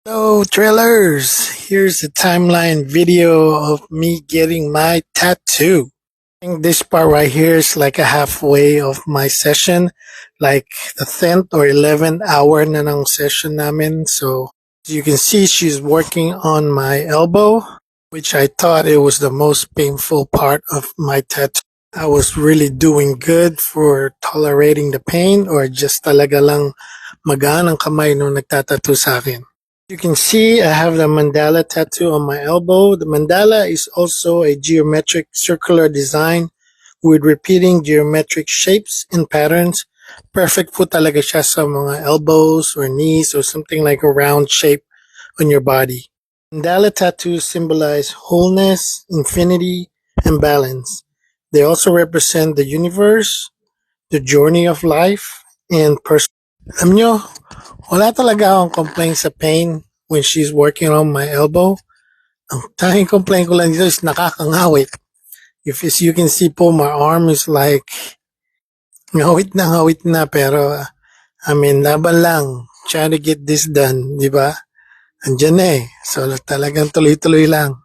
Hello, trailers! Here's a timeline video of me getting my tattoo. I think this part right here is like a halfway of my session, like the 10th or 11th hour na ng session namin. So, as you can see, she's working on my elbow, which I thought it was the most painful part of my tattoo. I was really doing good for tolerating the pain or just talaga lang magaan ang kamay nung nagtatattoo sa akin. You can see I have the mandala tattoo on my elbow. The mandala is also a geometric circular design with repeating geometric shapes and patterns. Perfect po talaga siya sa mga elbows or knees or something like a round shape on your body. Mandala tattoos symbolize wholeness, infinity, and balance. They also represent the universe, the journey of life, and personal. Alam nyo, wala talaga akong complaint sa pain when she's working on my elbow. Ang tanging complaint ko lang dito is nakakangawit. If as you can see po, my arm is like ngawit na pero laban lang. Trying to get this done, di ba? Andiyan na eh. So talagang tuloy-tuloy lang.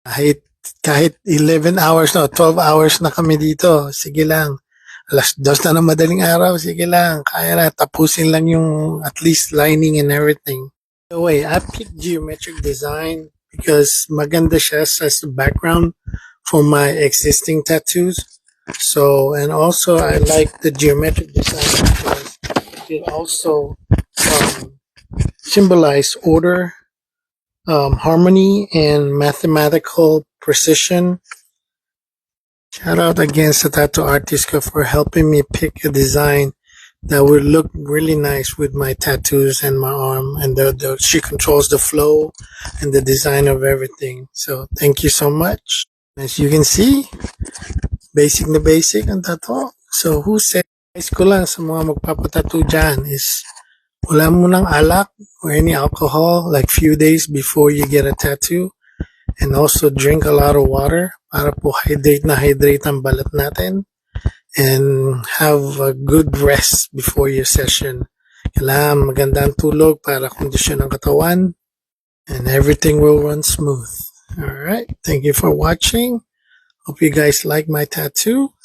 Kahit 11 hours na, 12 hours na kami dito, sige lang. Alas 2 na ng madaling araw, sige lang. Kaya na, tapusin lang yung at least lining and everything. By the way, I picked geometric design because maganda siya as the background for my existing tattoos. So, and also I like the geometric design because it also symbolize order, harmony, and mathematical precision. Shout out again sa tattoo artist for helping me pick a design that would look really nice with my tattoos and my arm, and she controls the flow and the design of everything. So thank you so much. As you can see, basic na basic ang tattoo. So who said, guys ko lang sa mga magpapatattoo dyan is wala mo ng alak or any alcohol like few days before you get a tattoo, and also drink a lot of water para po hydrate ang balat natin, and have a good rest before your session. Kailangan magandang tulog para kondisyon ng katawan, and everything will run smooth. Alright, thank you for watching. Hope you guys like my tattoo,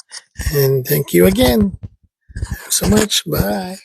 and thank you again so much. Bye.